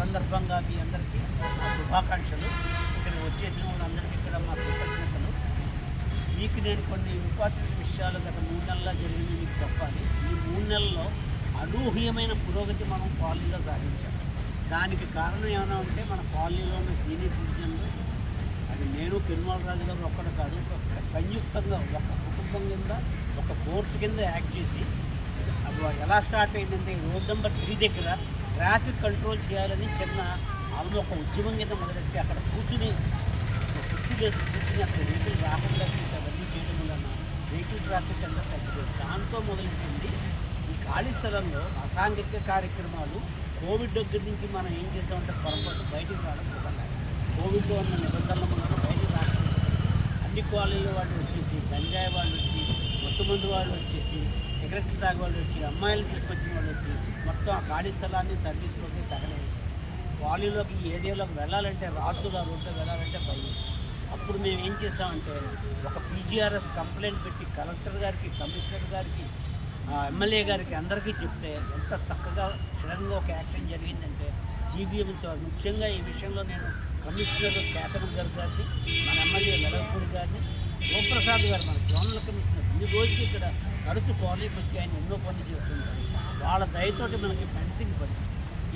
సందర్భంగా మీ అందరికీ మా శుభాకాంక్షలు. ఇక్కడికి వచ్చేసిన వాళ్ళందరికీ ఇక్కడ మా కృతజ్ఞతలు. మీకు నేను కొన్ని ఇంపార్టెంట్ విషయాలు గత 3 నెలల్లో జరిగింది మీకు చెప్పాలి. ఈ 3 నెలల్లో అనూహ్యమైన పురోగతి మనం కాలనీలో సాధించాం. దానికి కారణం ఏమైనా ఉంటే మన కాలనీలో ఉన్న సీనియర్ సిటిజన్లు, అది నేను పెరుమాళ రాజు గారు ఒక్కడు కాదు, సంయుక్తంగా ఒక కుటుంబం కింద ఒక కోర్సు కింద యాక్ట్ చేసి అది ఎలా స్టార్ట్ అయిందంటే రోడ్ నెంబర్ 3 దగ్గర ట్రాఫిక్ కంట్రోల్ చేయాలని చిన్న ఒక ఉద్యమం కింద మొదలెట్టి అక్కడ కూర్చుని కుర్చీ వేసి కూర్చుని అక్కడ వెహికల్ రాకుండా చేసి అవన్నీ చేయడం వలన వెహికల్ ట్రాఫిక్ అంతా తగ్గిపోయింది. దాంతో మొదలెట్టింది ఈ ఖాళీ స్థలంలో అసాంఘిక కార్యక్రమాలు. కోవిడ్ దగ్గర నుంచి మనం ఏం చేసామంటే పొరపాటు బయటికి రావడం, కోవిడ్లో ఉన్న నిబంధనలు మనం బయటికి రావడం, అన్ని కాలనీలో వాళ్ళు వచ్చేసి గంజాయి వాళ్ళు వచ్చి, మత్తుమందు వాళ్ళు వచ్చేసి, సిగరెట్లు తాగే వాళ్ళు వచ్చి, అమ్మాయిలు తీసుకొచ్చిన వాళ్ళు వచ్చి మొత్తం ఆ ఖాళీ స్థలాన్ని సర్వీస్ కోసం తగలేసి కాలనీలోకి ఈ ఏరియాలోకి వెళ్ళాలంటే రాత్రులు ఆ రోడ్లో వెళ్ళాలంటే భయం. అప్పుడు మేము ఏం చేసామంటే ఒక పీజీఆర్ఎస్ కంప్లైంట్ పెట్టి కలెక్టర్ గారికి, కమిషనర్ గారికి, ఎమ్మెల్యే గారికి అందరికీ చెప్తే ఎంత చక్కగా సడన్గా ఒక యాక్షన్ జరిగిందంటే జీబీఎంసీ వారు, ముఖ్యంగా ఈ విషయంలో నేను కమిషనర్ కేతన్ గారిని, మన ఎమ్మెల్యే వెలగపూడి గారిని, శివప్రసాద్ గారు మన జోనల్ కమిషనర్, ఈ రోజుకి ఇక్కడ తరచు కాలనీకి వచ్చి ఆయన ఎన్నో పనులు చేస్తుంటారు. వాళ్ళ దయతోటి మనకి ఫెన్సింగ్ పడింది.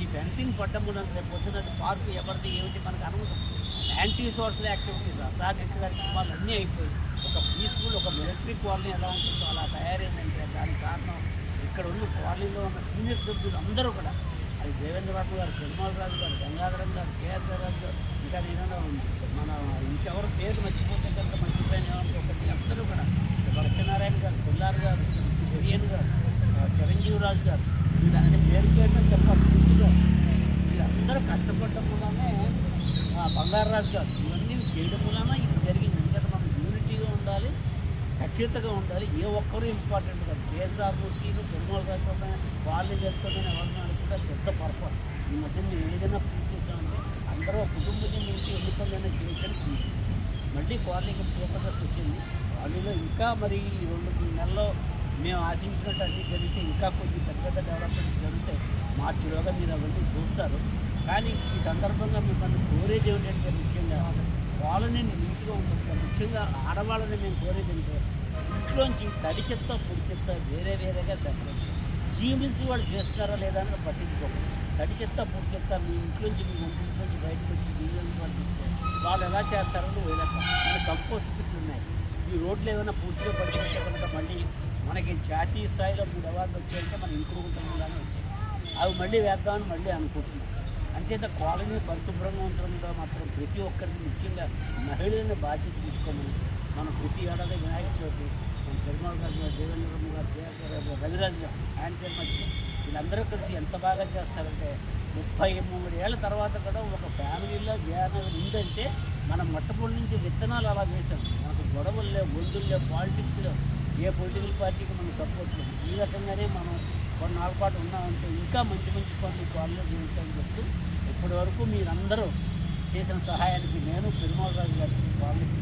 ఈ ఫెన్సింగ్ పడ్డం వలన రేపు పొద్దున పార్కు ఎవరిది ఏమిటి మనకు అనవసరం. యాంటీ సోషల్ యాక్టివిటీస్, అసాంఘిక కార్యక్రమాలు అన్నీ అయిపోయి ఒక పీస్ఫుల్, ఒక మిలిటరీ కాలనీ ఎలా ఉంటుందో అలా తయారైందంటే దానికి కారణం ఇక్కడ ఉన్న కాలనీలో ఉన్న సీనియర్ సభ్యులు అందరూ కూడా, అది దేవేంద్రబాబు గారు, పెరుమాళ రాజు గారు, గంగాధరం గారు, కేఆర్ రాజు గారు, ఇంకా నేను మన ఇంకెవరు పేరు మర్చిపోతే కనుక మర్చిపోయిన ఒకటి అందరూ కూడా, సత్యనారాయణ గారు, సుల్లార్ గారు, చెరియన్ గారు, చిరంజీవి రాజు గారు, వీళ్ళంటే పేరు పేరున చెప్పాలి. వీళ్ళందరూ కష్టపడటం వల్లనే బంగారరాజు గారు ఇవన్నీ చేయడం వలన ఇది జరిగింది. ఎందుకంటే మనం యూనిటీగా ఉండాలి, సఖ్యతగా ఉండాలి. ఏ ఒక్కరూ ఇంపార్టెంట్ కాదు. కేసీఆర్ మూర్తిలు, పెరుమాళ రాజు వాళ్ళే జరుగుతుందని ఎవరిని అనుకుంటే పెద్ద పొరపాటు. ఈ మధ్య మేము ఏదైనా పూజ చేసామంటే అందరూ కుటుంబం నుంచి ఎన్ని పనులైనా చేయొచ్చని పూజ చేసాం. మళ్ళీ కాలనీకి ప్రోగ్రెస్ వచ్చింది. కాలనీలో ఇంకా మరి 2 నెలల్లో మేము ఆశించినట్టు అన్నీ జరిగితే ఇంకా కొద్ది పెద్ద పెద్ద డెవలప్మెంట్ జరిగితే మార్చిలోగా మీరు అవన్నీ చూస్తారు. కానీ ఈ సందర్భంగా మిమ్మల్ని కోరేది ఏమిటంటే ముఖ్యంగా కాలనీని నీట్గా ఉంటుంది. ముఖ్యంగా ఆడవాళ్ళని మేము కోరేది అంటే ఇంట్లోంచి తడి చెత్త, పొడి చెత్త వేరేగా సెపరేట్. జీఎంసీ వాళ్ళు చేస్తున్నారా లేదా అని పట్టించుకోకూడదు. తడి చెత్త, పొడి చెత్త మీ ఇంట్లోంచి, మీ ఒంటింట్లోంచి బయటకు వచ్చి జీఎంసీ వాళ్ళు చూస్తే వాళ్ళు ఎలా చేస్తారని వేయలేక మన కంపోస్ట్ కిట్లు ఉన్నాయి. ఈ రోడ్లు ఏమైనా పూర్తిగా పడిపోతే కనుక మళ్ళీ మనకి జాతీయ స్థాయిలో 3 అవార్డులు వచ్చాయంటే మన ఇంప్రూవ్మెంట్గానే వచ్చాయి. అవి మళ్ళీ వేద్దామని మళ్ళీ అనుకుంటున్నాం. అంచేత కాలనీ పరిశుభ్రంగా ఉంచడంలో మాత్రం ప్రతి ఒక్కరికి, ముఖ్యంగా మహిళలను బాధ్యత తీసుకోమని మనం ప్రతి ఏడాది వినాయక చవితి మన పెరుమాళ గారు, దేవేంద్రబాబు గారు, కేఆర్ రవిరాజు గారు, ఆయన పేరు మధ్య వీళ్ళందరూ కలిసి ఎంత బాగా చేస్తారంటే 33 ఏళ్ళ తర్వాత కూడా ఒక ఫ్యామిలీలో జ్ఞానం ఉందంటే మనం మొట్టమొదటి నుంచి విత్తనాలు అలా వేసాం. మనకు గొడవల్లో, ఒళ్ళుల్లో, పాలిటిక్స్లో ఏ పొలిటికల్ పార్టీకి మనం సపోర్ట్ లేదు. ఈ రకంగానే మనం కొన్నాళ్ళ పాటు ఉన్నామంటే ఇంకా మంచి పనులు కాలనీలో జరుగుతాయని చెప్తూ ఇప్పటి వరకు మీరందరూ చేసిన సహాయానికి నేను పెరుమాళ రాజు గారికి కాలనీకి